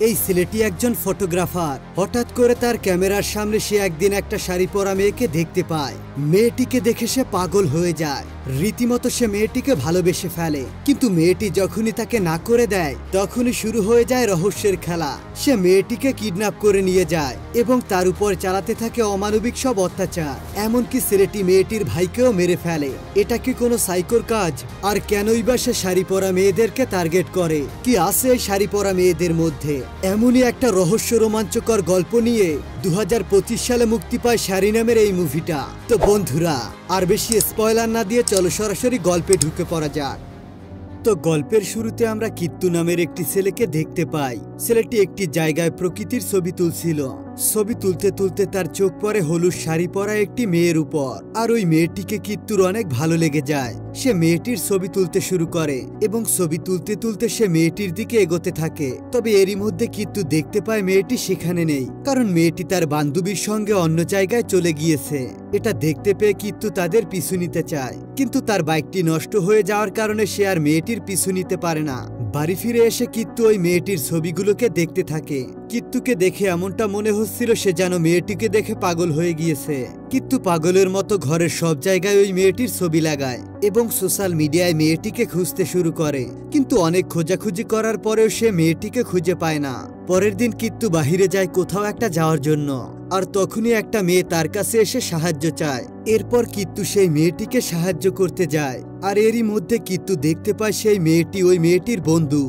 এই ছেলেটি একজন ফটোগ্রাফার। হঠাৎ করে তার ক্যামেরার সামনে সে একদিন একটা শাড়ি পরা মেয়েকে দেখতে পায়। মেয়েটিকে দেখে সে পাগল হয়ে যায়। রীতিমতো সে মেয়েটিকে ভালোবেসে ফেলে, কিন্তু মেয়েটি যখনই তাকে না করে দেয় তখনই শুরু হয়ে যায় রহস্যের খেলা। সে মেয়েটিকে কিডন্যাপ করে নিয়ে যায় এবং তার উপর চালাতে থাকে অমানবিক সব অত্যাচার। এমনকি ছেলেটি মেয়েটির ভাইকেও মেরে ফেলে। এটা কি কোনো সাইকোর কাজ? আর কেনই বা সে শাড়ি পরা মেয়েদেরকে টার্গেট করে? কি আছে এই শাড়ি পরা মেয়েদের মধ্যে? এমনই একটা রহস্য রোমাঞ্চকর গল্প নিয়ে 2025 সালে মুক্তি পায় শাড়ি নামের এই মুভিটা। তো বন্ধুরা, আর বেশি স্পয়লার না দিয়ে চলো সরাসরি গল্পে ঢুকে পড়া যাক। তো গল্পের শুরুতে আমরা কিত্তু নামের একটি ছেলেকে দেখতে পাই। ছেলেটি একটি জায়গায় প্রকৃতির ছবি তুলছিল। ছবি তুলতে তুলতে তার চোখ পড়ে হলুদ শাড়ি পরা একটি মেয়ের উপর। আর ওই মেয়েটিকে কিত্তুর অনেক ভালো লেগে যায়। সে মেয়েটির ছবি তুলতে শুরু করে এবং ছবি তুলতে তুলতে সে মেয়েটির দিকে এগোতে থাকে। তবে এরই মধ্যে কিত্তু দেখতে পায় মেয়েটি সেখানে নেই, কারণ মেয়েটি তার বান্ধবীর সঙ্গে অন্য জায়গায় চলে গিয়েছে। এটা দেখতে পেয়ে কিত্তু তাদের পিছু নিতে চায়, কিন্তু তার বাইকটি নষ্ট হয়ে যাওয়ার কারণে সে আর মেয়েটির পিছু নিতে পারে না। বাড়ি ফিরে এসে কিত্তু ওই মেয়েটির ছবিগুলোকে দেখতে থাকে। কিত্তুকে দেখে এমনটা মনে হচ্ছিল সে যেন মেয়েটিকে দেখে পাগল হয়ে গিয়েছে। কিত্তু পাগলের মতো ঘরের সব জায়গায় ওই মেয়েটির ছবি লাগায় এবং সোশ্যাল মিডিয়ায় মেয়েটিকে খুঁজতে শুরু করে, কিন্তু অনেক খোঁজাখুঁজি করার পরেও সে মেয়েটিকে খুঁজে পায় না। পরের দিন কিত্তু বাহিরে যায় কোথাও একটা যাওয়ার জন্য, আর তখনই একটা মেয়ে তার কাছে এসে সাহায্য চায়। এরপর কিত্তু সেই মেয়েটিকে সাহায্য করতে যায়। আর এরই মধ্যে কিত্তু দেখতে পায় সেই মেয়েটি ওই মেয়েটির বন্ধু,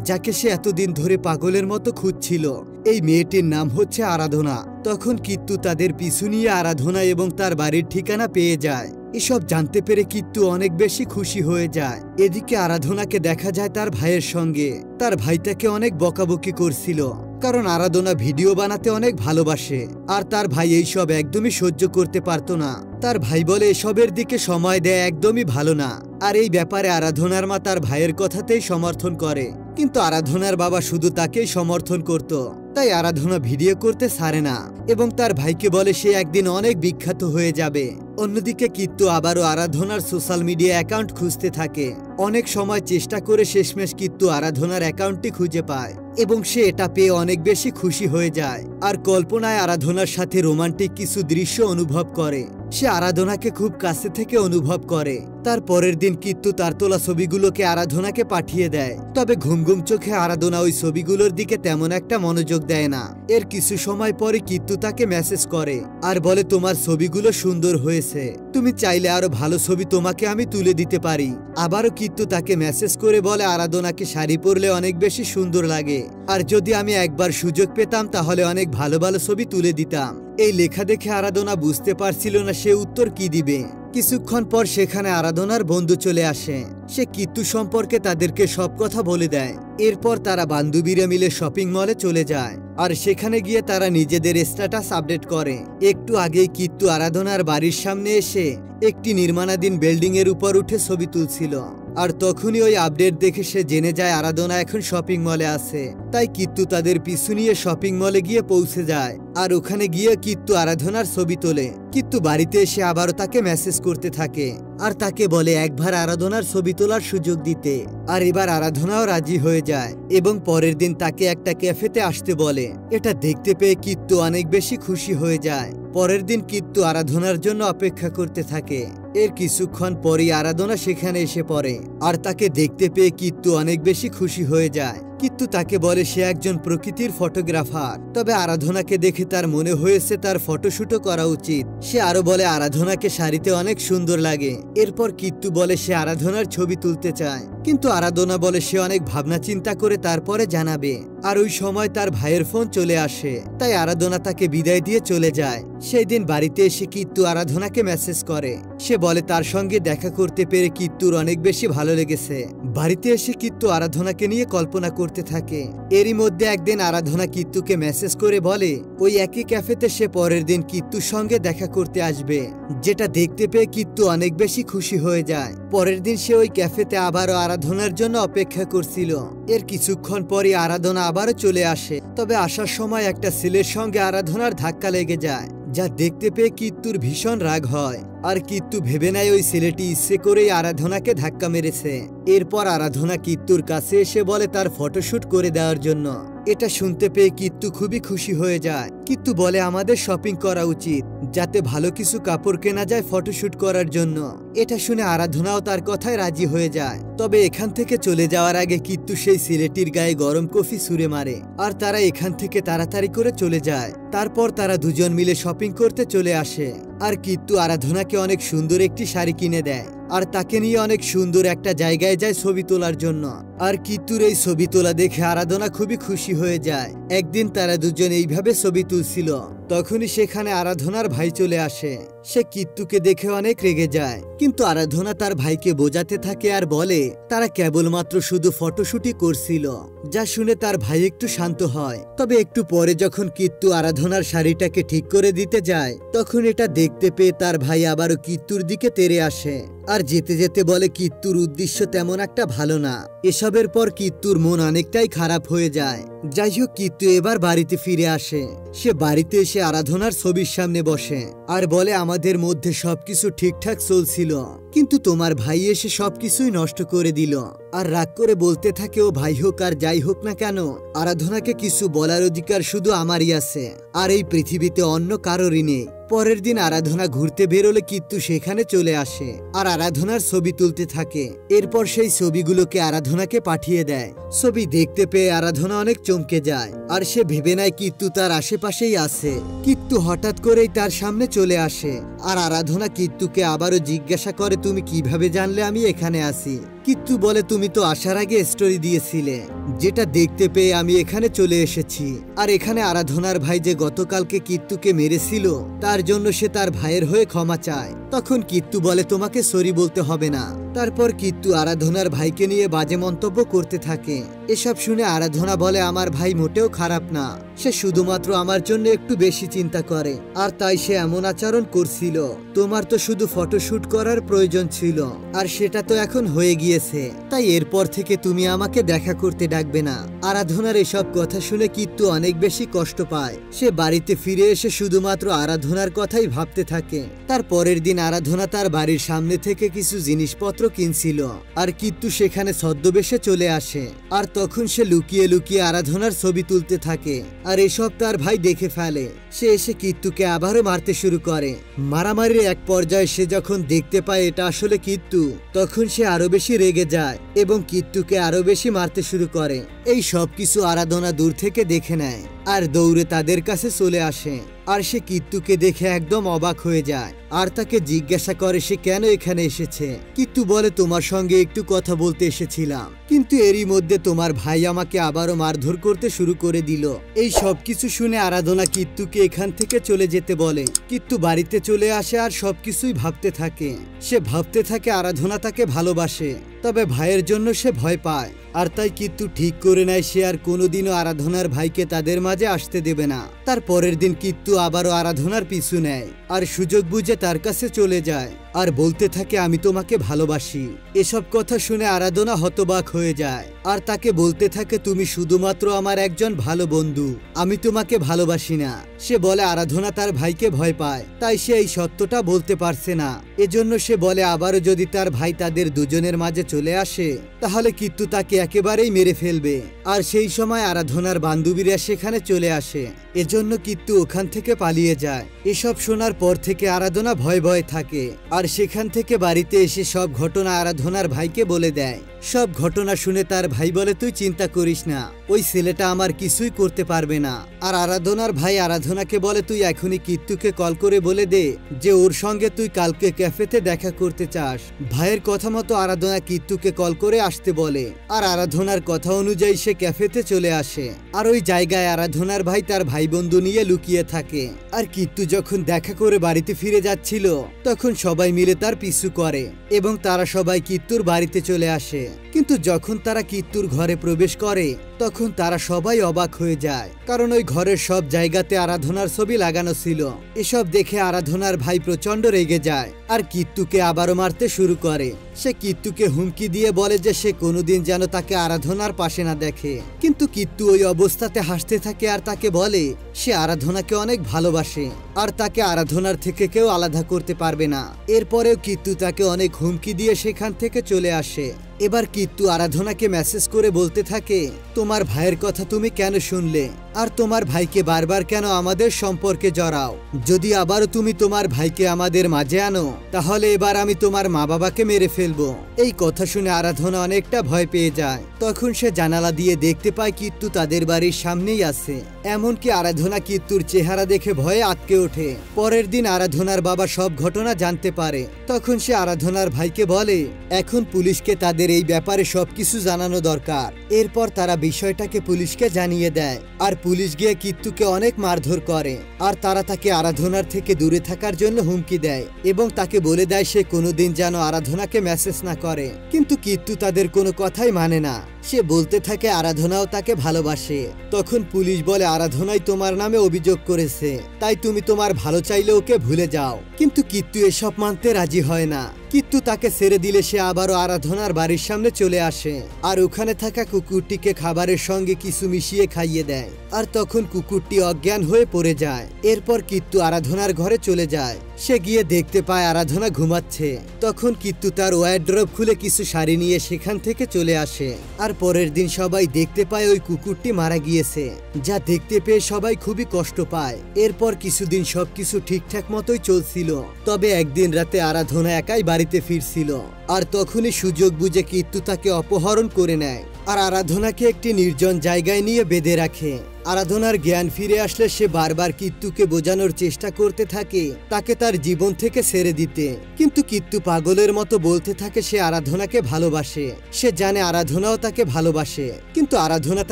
যাকে সে এতদিন ধরে পাগলের মতো খুঁজছিল। এই মেয়েটির নাম হচ্ছে আরাধনা। তখন কিত্তু তাদের পিছু নিয়ে আরাধনা এবং তার বাড়ির ঠিকানা পেয়ে যায়। এসব জানতে পেরে কিত্তু অনেক বেশি খুশি হয়ে যায়। এদিকে আরাধনাকে দেখা যায় তার ভাইয়ের সঙ্গে। তার ভাই তাকে অনেক বকাবকি করছিল, কারণ আরাধনা ভিডিও বানাতে অনেক ভালোবাসে, আর তার ভাই এইসব একদমই সহ্য করতে পারত না। তার ভাই বলে এসবের দিকে সময় দেয় একদমই ভালো না। আর এই ব্যাপারে আরাধনার মা তার ভাইয়ের কথাতেই সমর্থন করে, কিন্তু আরাধনার বাবা শুধু তাকেই সমর্থন করত। তাই আরাধনা ভিডিও করতে ছাড়ে না এবং তার ভাইকে বলে সে একদিন অনেক বিখ্যাত হয়ে যাবে। অন্যদিকে কিত্তু আবারও আরাধনার সোশ্যাল মিডিয়া অ্যাকাউন্ট খুঁজতে থাকে। অনেক সময় চেষ্টা করে শেষমেশ কিত্তু আরাধনার অ্যাকাউন্টটি খুঁজে পায় এবং সে এটা পেয়ে অনেক বেশি খুশি হয়ে যায়। আর কল্পনায় আরাধনার সাথে রোমান্টিক কিছু দৃশ্য অনুভব করে। সে আরাধনাকে খুব কাছে থেকে অনুভব করে। তার পরের দিন কিত্তু তার তোলা ছবিগুলোকে আরাধনাকে পাঠিয়ে দেয়। তবে ঘুম ঘুম চোখে আরাধনা ওই ছবিগুলোর দিকে তেমন একটা মনোযোগ দেয় না। এর কিছু সময় পরে কিত্তু তাকে মেসেজ করে আর বলে, তোমার ছবিগুলো সুন্দর হয়েছে, তুমি চাইলে আরো ভালো ছবি তোমাকে আমি তুলে দিতে পারি। আবারও কিত্তু তাকে মেসেজ করে বলে, আরাধনাকে শাড়ি পরলে অনেক বেশি সুন্দর লাগে, আর যদি আমি একবার সুযোগ পেতাম তাহলে অনেক ভালো ভালো ছবি তুলে দিতাম। এই লেখা দেখে আরাধনা বুঝতে পারছিল না সে উত্তর কি দিবে। কিছুক্ষণ পর সেখানে আরাধনার বন্ধু চলে আসে। সে কিত্তু সম্পর্কে তাদেরকে সব কথা বলে দেয়। এরপর তারা বান্ধবীরা মিলে শপিং মলে চলে যায়, আর সেখানে গিয়ে তারা নিজেদের স্ট্যাটাস আপডেট করে। একটু আগেই কিত্তু আরাধনার বাড়ির সামনে এসে একটি নির্মাণাধীন বিল্ডিং এর উপর উঠে ছবি তুলছিল। আর তখনই ওই আপডেট দেখে সে জেনে যায় আরাধনা এখন শপিং মলে আছে। তাই কিত্তু তাদের পিছু নিয়ে শপিং মলে গিয়ে পৌঁছে যায়, আর ওখানে গিয়ে কিত্তু আরাধনার ছবি তোলে। কিত্তু বাড়িতে এসে আবারও তাকে মেসেজ করতে থাকে আর তাকে বলে একবার আরাধনার ছবি তোলার সুযোগ দিতে। আর এবার আরাধনাও রাজি হয়ে যায় এবং পরের দিন তাকে একটা ক্যাফেতে আসতে বলে। এটা দেখতে পেয়ে কিত্তু অনেক বেশি খুশি হয়ে যায়। পরের দিন কিত্তু আরাধনার জন্য অপেক্ষা করতে থাকে। এর কিছুক্ষণ পরই আরাধনা সেখানে এসে পড়ে, আর তাকে দেখতে পেয়ে কিত্তু অনেক বেশি খুশি হয়ে যায়। কিত্তু তাকে বলে সে একজন প্রকৃতির ফটোগ্রাফার। তবে আরাধনাকে দেখে তার মনে হয়েছে তার ফটোশুটও করা উচিত। সে আরো বলে আরাধনাকে শাড়িতে অনেক সুন্দর লাগে। এরপর কিত্তু বলে সে আরাধনার ছবি তুলতে চায়, কিন্তু আরাধনা বলে সে অনেক ভাবনা চিন্তা করে তারপরে জানাবে। আর ওই সময় তার ভাইয়ের ফোন চলে আসে, তাই আরাধনা তাকে বিদায় দিয়ে চলে যায়। সেই দিন বাড়িতে এসে কিত্তু আরাধনাকে মেসেজ করে। সে বলে তার সঙ্গে দেখা করতে পেরে কিত্তুর অনেক বেশি ভালো লেগেছে। বাড়িতে এসে কিত্তু আরাধনাকে নিয়ে কল্পনা করতে থাকে। এরই মধ্যে একদিন আরাধনা কিত্তুকে মেসেজ করে বলে ওই একই ক্যাফেতে সে পরের দিন কিত্তুর সঙ্গে দেখা করতে আসবে, যেটা দেখতে পেয়ে কিত্তু অনেক বেশি খুশি হয়ে যায়। পরের দিন সে ওই ক্যাফেতে আবারও আরাধনার জন্য অপেক্ষা করছিল। এর কিছুক্ষণ পরে আরাধনা আবারও চলে আসে। তবে আসার সময় একটা ছেলের সঙ্গে আরাধনার ধাক্কা লেগে যায়, যা দেখতে পেয়ে কিত্তুর ভীষণ রাগ হয়। আর কিত্তু ভেবে নেয় ওই ছেলেটি ইচ্ছে করেই আরাধনাকে ধাক্কা মেরেছে। এরপর আরাধনা কিত্তুর কাছে এসে বলে তার ফটোশুট করে দেওয়ার জন্য। এটা শুনতে পেয়ে কিত্তু খুবই খুশি হয়ে যায়। কিত্তু বলে আমাদের শপিং করা উচিত, যাতে ভালো কিছু কাপড় কেনা যায় ফটোশুট করার জন্য। এটা শুনে আরাধনাও তার কথায় রাজি হয়ে যায়। তবে এখান থেকে চলে যাওয়ার আগে কিত্তু সেই ছেলেটির গায়ে গরম কফি ছুঁড়ে মারে, আর তারা এখান থেকে তাড়াতাড়ি করে চলে যায়। তারপর তারা দুজন মিলে শপিং করতে চলে আসে, আর কিত্তু আরাধনাকে অনেক সুন্দর একটি শাড়ি কিনে দেয়, আর তাকে নিয়ে অনেক সুন্দর একটা জায়গায় যায় ছবি তোলার জন্য। আর কিত্তুর এই ছবি তোলা দেখে আরাধনা খুবই খুশি হয়ে যায়। একদিন তারা দুজন এইভাবে ছবি তুলছিল, তখনই সেখানে আরাধনার ভাই চলে আসে। সে কিত্তুকে দেখে অনেক রেগে যায়, কিন্তু আরাধনা তার ভাইকে বোঝাতে থাকে আর বলে তারা কেবলমাত্র শুধু ফটোশুটই করছিল, যা শুনে তার ভাই একটু শান্ত হয়। তবে একটু পরে যখন কিত্তু আরাধনার শাড়িটাকে ঠিক করে দিতে যায়, তখন এটা দেখতে পেয়ে তার ভাই আবারও কিত্তুর দিকে তেড়ে আসে, আর যেতে যেতে বলে কিত্তুর উদ্দেশ্য তেমন একটা ভালো না। এসবের পর কিত্তুর মন অনেকটাই খারাপ হয়ে যায়। যাই হোক, কিত্তু এবার বাড়িতে ফিরে আসে। সে বাড়িতে এসে আরাধনার ছবির সামনে বসে আর বলে আমাদের মধ্যে সবকিছু ঠিকঠাক চলছিল, কিন্তু তোমার ভাই এসে সবকিছুই নষ্ট করে দিল। আর রাগ করে বলতে থাকে ও ভাই হোক আর যাই হোক না কেন, আরাধনাকে কিছু বলার অধিকার শুধু আমারই আছে, আর এই পৃথিবীতে অন্য কারোরই নেই। পরের দিন আরাধনা ঘুরতে বেরোলে কিত্তু সেখানে চলে আসে আর আরাধনার ছবি তুলতে থাকে। এরপর সেই ছবিগুলোকে আরাধনাকে পাঠিয়ে দেয়। ছবি দেখতে পেয়ে আরাধনা অনেক চমকে যায়, আর সে ভেবে নেয় কিত্তু তার আশেপাশেই আছে। কিত্তু হঠাৎ করেই তার সামনে চলে আসে, আর আরাধনা কিত্তুকে আবারও জিজ্ঞাসা করে তুমি কিভাবে জানলে আমি এখানে আছি। কিত্তু বলে তুমি তো আসার আগে স্টোরি দিয়েছিলে, যেটা দেখতে পেয়ে আমি এখানে চলে এসেছি। আর এখানে আরাধনার ভাই যে গতকালকে কিত্তুকে মেরেছিল, তার জন্য সে তার ভাইয়ের হয়ে ক্ষমা চায়। তখন কিত্তু বলে তোমাকে সরি বলতে হবে না। তারপর কিত্তু আরাধনার ভাইকে নিয়ে বাজে মন্তব্য করতে থাকে। এসব শুনে আরাধনা বলে আমার ভাই মোটেও খারাপ না, সে শুধুমাত্র আমার জন্য একটু বেশি চিন্তা করে, আর তাই সে এমন আচরণ করছিল। তোমার তো শুধু ফটোশুট করার প্রয়োজন ছিল, আর সেটা তো এখন হয়ে গিয়েছে, তাই এরপর থেকে তুমি আমাকে দেখা করতে ডাকবে না। আরাধনার এসব কথা শুনে কিত্তু অনেক বেশি কষ্ট পায়। সে বাড়িতে ফিরে এসে শুধুমাত্র আরাধনার কথাই ভাবতে থাকে। তার পরের দিন আরাধনা তার বাড়ির সামনে থেকে কিছু জিনিসপত্র কিনছিল, আর কিত্তু সেখানে ছদ্মবেশে চলে আসে। আর তখন সে লুকিয়ে লুকিয়ে আরাধনার ছবি তুলতে থাকে, আর এসব তার ভাই দেখে ফেলে। সে এসে কিত্তুকে আবারও মারতে শুরু করে। মারামারির এক পর্যায়ে সে যখন দেখতে পায় এটা আসলে কিত্তু, তখন সে আরো বেশি রেগে যায় এবং কিত্তুকে আরো বেশি মারতে শুরু করে। এই সব কিছু আরাধনা দূর থেকে দেখে নেয় আর দৌড়ে তাদের কাছে চলে আসে। আর সে কিত্তুকে দেখে একদম অবাক হয়ে যায়, আর তাকে জিজ্ঞাসা করে সে কেন এখানে এসেছে। কিত্তু বলে তোমার সঙ্গে একটু কথা বলতে এসেছিলাম, কিন্তু এরই মধ্যে তোমার ভাই আমাকে আবারও মারধর করতে শুরু করে দিল। এই সব কিছু শুনে আরাধনা কিত্তুকে এখান থেকে চলে যেতে বলে। কিত্তু বাড়িতে চলে আসে আর সবকিছুই ভাবতে থাকে। সে ভাবতে থাকে আরাধনা তাকে ভালোবাসে, তবে ভাইয়ের জন্য সে ভয় পায়। আর তাই কিত্তু ঠিক করে নেয় সে আর কোনোদিনও আরাধনার ভাইকে তাদের মাঝে আসতে দেবে না। তার পরের দিন কিত্তু আবারও আরাধনার পিছু নেয় আর সুযোগ বুঝে তার কাছে চলে যায় আর বলতে থাকে আমি তোমাকে ভালোবাসি। এসব কথা শুনে আরাধনা হতবাক হয়ে যায় আর তাকে বলতে থাকে তুমি শুধুমাত্র আমার একজন ভালো বন্ধু, আমি তোমাকে ভালোবাসি না। সে বলে আরাধনা তার ভাইকে ভয় পায়, তাই সে এই সত্যটা বলতে পারছে না। এজন্য সে বলে আবারও যদি তার ভাই তাদের দুজনের মাঝে চলে আসে, তাহলে কিত্তু তাকে একেবারেই মেরে ফেলবে। আর সেই সময় আরাধনার বান্ধবীরা সেখানে চলে আসে, এজন্য কিত্তু ওখান থেকে পালিয়ে যায়। এসব শোনার পর থেকে আরাধনা ভয় ভয়ে থাকে, আর সেখান থেকে বাড়িতে এসে সব ঘটনা আরাধনার ভাইকে বলে দেয়। সব ঘটনা শুনে তার ভাই বলে তুই চিন্তা করিস না, ওই ছেলেটা আমার কিছুই করতে পারবে না। আর আরাধনার ভাই আরাধনাকে বলে তুই এখনই কিত্তুকে কল করে বলে দে যে ওর সঙ্গে তুই কালকে ক্যাফেতে দেখা করতে চাস। ভাইয়ের কথা মতো আরাধনা কিত্তুকে কল করে আসতে বলে, আর আরাধনার কথা অনুযায়ী সে ক্যাফেতে চলে আসে। আর ওই জায়গায় আরাধনার ভাই তার ভাই বন্ধু নিয়ে লুকিয়ে থাকে। আর কিত্তু যখন দেখা করে বাড়িতে ফিরে যাচ্ছিল, তখন সবাই মিলে তার পিছু করে এবং তারা সবাই কিত্তুর বাড়িতে চলে আসে। কিন্তু যখন তারা কিত্তুর ঘরে প্রবেশ করে তখন তারা সবাই অবাক হয়ে যায়, কারণ ওই ঘরের সব জায়গাতে আরাধনার ছবি লাগানো ছিল। এসব দেখে আরাধনার ভাই প্রচন্ড রেগে যায় আর কিত্তুকে আবারও মারতে শুরু করে। সে কিত্তুকে হুমকি দিয়ে বলে যে সে কোনোদিন যেন তাকে আরাধনার পাশে না দেখে। কিন্তু কিত্তু ওই অবস্থাতে হাসতে থাকে আর তাকে বলে সে আরাধনাকে অনেক ভালোবাসে আর তাকে আরাধনার থেকে কেউ আলাদা করতে পারবে না। এরপরেও কিত্তু তাকে অনেক হুমকি দিয়ে সেখান থেকে চলে আসে। এবার কিত্তু আরাধনাকে মেসেজ করে বলতে থাকে, তোমার ভাইয়ের কথা তুমি কেন শুনলে আর তোমার ভাইকে বারবার কেন আমাদের সম্পর্কে জড়াও? যদি আবারও তুমি তোমার ভাইকে আমাদের মাঝে আনো তাহলে এবার আমি তোমার মা বাবাকে মেরে ফেলবো। এই কথা শুনে আরাধনা অনেকটা ভয় পেয়ে যায়। তখন সে জানালা দিয়ে দেখতে পায় কিত্তু তাদের বাড়ির সামনেই আছে। এমনকি আরাধনা কিত্তুর চেহারা দেখে ভয়ে আটকে ওঠে। পরের দিন আরাধনার বাবা সব ঘটনা জানতে পারে। তখন সে আরাধনার ভাইকে বলে এখন পুলিশকে তাদের এই ব্যাপারে সবকিছু জানানো দরকার। এরপর তারা বিষয়টাকে পুলিশকে জানিয়ে দেয় আর পুলিশ গিয়ে কিত্তুকে অনেক মারধর করে আর তারা তাকে আরাধনার থেকে দূরে থাকার জন্য হুমকি দেয় এবং তাকে বলে দেয় সে কোনোদিন যেন আরাধনাকে মেসেজ না করে। কিন্তু কিত্তু তাদের কোনো কথাই মানে না। সে বলতে থাকে আরাধনাও তাকে ভালোবাসে। তখন পুলিশ বলে আরাধনাই তোমার নামে অভিযোগ করেছে, তাই তুমি তোমার ভালো চাইলে ওকে ভুলে যাও। কিন্তু কিত্তু এসব মানতে রাজি হয় না। কিত্তু তাকে ছেড়ে দিলে সে আবারও আরাধনার বাড়ির সামনে চলে আসে আর ওখানে থাকা কুকুরটিকে খাবারের সঙ্গে কিছু মিশিয়ে খাইয়ে দেয় আর তখন কুকুরটি অজ্ঞান হয়ে পড়ে যায়। এরপর কিত্তু আরাধনার ঘরে চলে যায়। সে গিয়ে দেখতে পায় আরাধনা ঘুমাচ্ছে। তখন কিত্তু তার ওয়ারড্রব খুলে কিছু শাড়ি নিয়ে সেখান থেকে চলে আসে আর পরের দিন সবাই দেখতে পায় ওই কুকুরটি মারা গিয়েছে, যা দেখতে পেয়ে সবাই খুবই কষ্ট পায়। এরপর কিছুদিন সবকিছু ঠিকঠাক মতোই চলছিল। তবে একদিন রাতে আরাধনা একাই বাড়িতে ফিরছিল আর তখনই সুযোগ বুঝে কিত্তু তাকে অপহরণ করে নেয় আর আরাধনাকে একটি নির্জন জায়গায় নিয়ে বেঁধে রাখে। আরাধনার জ্ঞান ফিরে আসলে সে বারবার কিত্তুকে বোঝানোর চেষ্টা করতে থাকে তাকে তার জীবন থেকে ছেড়ে দিতে। কিন্তু কিত্তু পাগলের মতো বলতে থাকে সে আরাধনাকে ভালোবাসে। সে জানে আরাধনাও তাকে ভালোবাসে, কিন্তু আরাধনা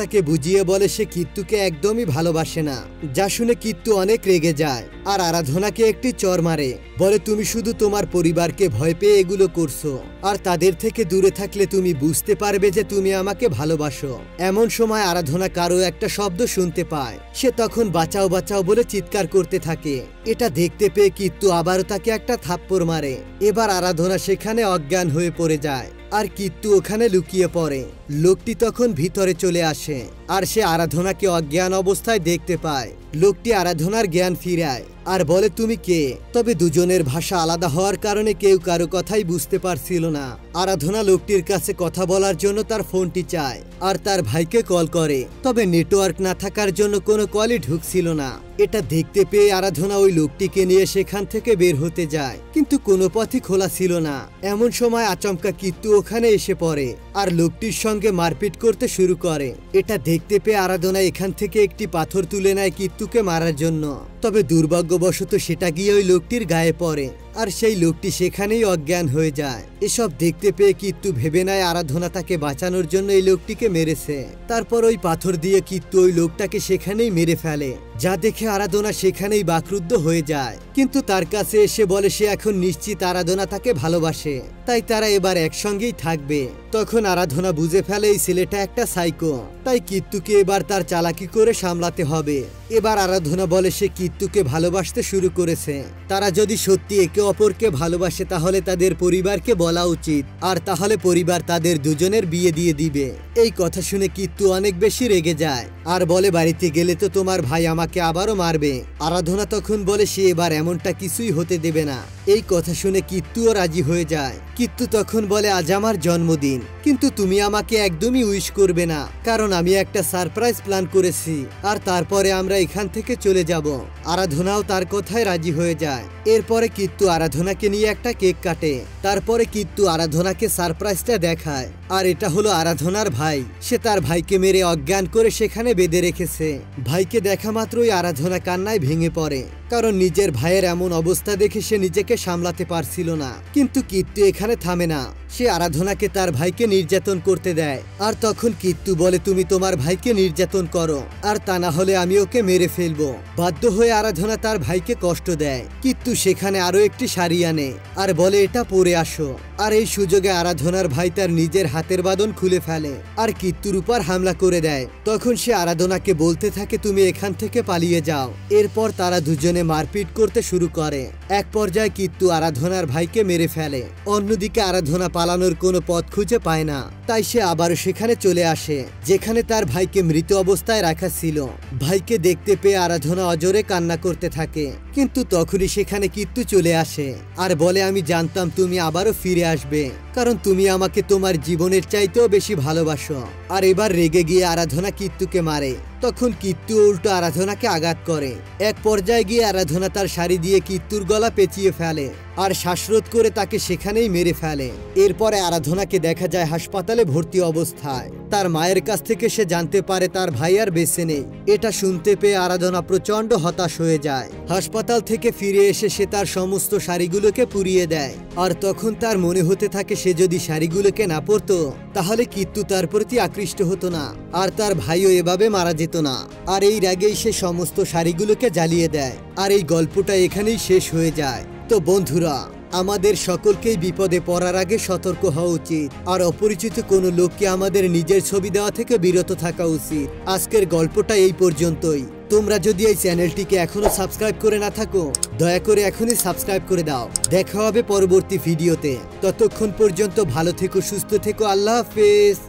তাকে বুঝিয়ে বলে সে কিত্তুকে একদমই ভালোবাসে না। যা শুনে কিত্তু অনেক রেগে যায় আর আরাধনাকে একটি চর মারে, বলে তুমি শুধু তোমার পরিবারকে ভয় পেয়ে এগুলো করছো আর তাদের থেকে দূরে থাকলে তুমি বুঝতে পারবে যে তুমি আমাকে ভালোবাসো। এমন সময় আরাধনা কারো একটা শব্দ শুনতে পায়। সে তখন বাঁচাও বাঁচাও বলে চিৎকার করতে থাকে। এটা দেখতে পেয়ে কিত্তু আবারও তাকে একটা থাপ্পড় মারে। এবার আরাধনা সেখানে অজ্ঞান হয়ে পড়ে যায় আর কিত্তু ওখানে লুকিয়ে পড়ে। লোকটি তখন ভিতরে চলে আসে আর সে আরাধনাকে অজ্ঞান অবস্থায় দেখতে পায়। লোকটি আরাধনার জ্ঞান ফিরায় আর বলে তুমি কে? তবে দুজনের ভাষা আলাদা হওয়ার কারণে কেউ কারো কথাই বুঝতে পারছিল না। আরাধনা লোকটির কাছে কথা বলার জন্য তার ফোনটি চায় আর তার ভাইকে কল করে, তবে নেটওয়ার্ক না থাকার জন্য কোনো কলই ঢুকছিল না। এটা দেখতে পেয়ে আরাধনা ওই লোকটিকে নিয়ে সেখান থেকে বের হতে যায়, কিন্তু কোনো পথই খোলা ছিল না। এমন সময় আচমকা কিত্তু ওখানে এসে পড়ে আর লোকটির সঙ্গে মারপিট করতে শুরু করে। এটা দেখতে পেয়ে আরাধনা এখান থেকে একটি পাথর তুলে নেয় কিত্তুকে মারার জন্য। তবে দুর্ভাগ্যবশত সেটা গিয়ে ওই লোকটির গায়ে পড়ে আর সেই লোকটি সেখানেই অজ্ঞান হয়ে যায়। এসব দেখতে পেয়ে কিত্তু ভেবে নেয় আরাধনা তাকে বাঁচানোর জন্য এই লোকটিকে মেরেছে। তারপর ওই পাথর দিয়ে কিত্তু ওই লোকটাকে সেখানেই মেরে ফেলে, যা দেখে আরাধনা সেখানেই বাকরুদ্ধ হয়ে যায়। কিন্তু তার কাছে এসে বলে সে এখন নিশ্চিত আরাধনা তাকে ভালোবাসে, তাই তারা এবার একসঙ্গেই থাকবে। তখন আরাধনা বুঝে ফেলে এই ছেলেটা একটা সাইকো, তাই কিত্তুকে এবার তার চালাকি করে সামলাতে হবে। এবার আরাধনা বলে সে কিত্তুকে ভালোবাসতে শুরু করেছে। তারা যদি সত্যি একে অপরকে ভালোবাসে তাহলে তাদের পরিবারকে বলা উচিত, আর তাহলে পরিবার তাদের দুজনের বিয়ে দিয়ে দিবে। এই কথা শুনে কিত্তু অনেক বেশি রেগে যায় আর বলে বাড়িতে গেলে তো তোমার ভাই আমাকে আবারও মারবে। আরাধনা তখন বলে সে এবার এমনটা কিছুই হতে দেবে না। এই কথা শুনে কিত্তুও রাজি হয়ে যায়। কিত্তু তখন বলে আজ আমার জন্মদিন, কিন্তু তুমি আমাকে একদমই উইশ করবে না, কারণ আমি একটা সারপ্রাইজ প্ল্যান করেছি আর তারপরে আমরা এখান থেকে চলে যাব। আরাধনাও তার কথায় রাজি হয়ে যায়। এরপরে কিত্তু আরাধনাকে নিয়ে একটা কেক কাটে। তারপরে কিত্তু আরাধনাকে সারপ্রাইজটা দেখায়, আর এটা হলো আরাধনার ভাই। সে তার ভাইকে মেরে অজ্ঞান করে সেখানে বেঁধে রেখেছে। ভাইকে দেখা মাত্রই আরাধনা কান্নায় ভেঙে পড়ে, কারণ নিজের ভাইয়ের এমন অবস্থা দেখে সে নিজেকে সামলাতে পারছিল না। কিন্তু কিত্তু এখানে থামে না, সে আরাধনাকে তার ভাইকে নির্যাতন করতে দেয়। আর তখন কিত্তু বলে তুমি তোমার ভাইকে নির্যাতন করো, আর তা না হলে আমি ওকে মেরে ফেলবো। বাধ্য হয়ে আরাধনা তার ভাইকে কষ্ট দেয়। কিত্তু সেখানে আরো একটি শাড়ি আনে আর বলে এটা পরে আসো। আর এই সুযোগে আরাধনার ভাই তার নিজের হাতের বাঁধন খুলে ফেলে আর কিত্তুর উপর হামলা করে দেয়। তখন সে আরাধনাকে বলতে থাকে তুমি এখান থেকে পালিয়ে যাও। এরপর তারা দুজনে মারপিট করতে শুরু করে। এক পর্যায়ে কিত্তু আরাধনার ভাইকে মেরে ফেলে। অন্যদিকে আরাধনা পালানোর কোনো পথ খুঁজে পায় না, তাই সে আবারও সেখানে চলে আসে যেখানে তার ভাইকে মৃত অবস্থায় রাখা ছিল। ভাইকে দেখতে পেয়ে আরাধনা অজরে কান্না করতে থাকে, কিন্তু তখনই সেখানে কিত্তু চলে আসে আর বলে আমি জানতাম তুমি আবারও ফিরে আসবে, কারণ তুমি আমাকে তোমার জীবনের চাইতেও বেশি ভালোবাসো। আর এবার রেগে গিয়ে আরাধনা কিত্তুকে মারে। তখন কিত্তু উল্টো আরাধনাকে আঘাত করে। এক পর্যায়ে গিয়ে আরাধনা তার শাড়ি দিয়ে কিত্তুর গলা পেঁচিয়ে ফেলে আর শ্বাসরোধ করে তাকে সেখানেই মেরে ফেলে। এরপরে আরাধনাকে দেখা যায় হাসপাতালে ভর্তি অবস্থায়। তার মায়ের কাছ থেকে সে জানতে পারে তার ভাই আর বেঁচে নেই। এটা শুনতে পেয়ে আরাধনা প্রচন্ড হতাশ হয়ে যায়। হাসপাতাল থেকে ফিরে এসে সে তার সমস্ত শাড়িগুলোকে পুড়িয়ে দেয়। আর তখন তার মনে হতে থাকে সে যদি শাড়িগুলোকে না পরতো তাহলে কিত্তু তার প্রতি আকৃষ্ট হতো না আর তার ভাইও এভাবে মারা যেত না। আর এই রাগেই সে সমস্ত শাড়িগুলোকে জ্বালিয়ে দেয়। আর এই গল্পটা এখানেই শেষ হয়ে যায়। তো বন্ধুরা, আমাদের সকলকেই বিপদে পড়ার আগে সতর্ক হওয়া উচিত আর অপরিচিত কোনো লোককে আমাদের নিজের ছবি দেওয়া থেকে বিরত থাকা উচিত। আজকের গল্পটা এই পর্যন্তই। তোমরা যদি এই চ্যানেলটিকে এখনো সাবস্ক্রাইব করে না থাকো দয়া করে এখনই সাবস্ক্রাইব করে দাও। দেখা হবে পরবর্তী ভিডিওতে। ততক্ষণ পর্যন্ত ভালো থেকো, সুস্থ থেকো। আল্লাহ হাফেজ।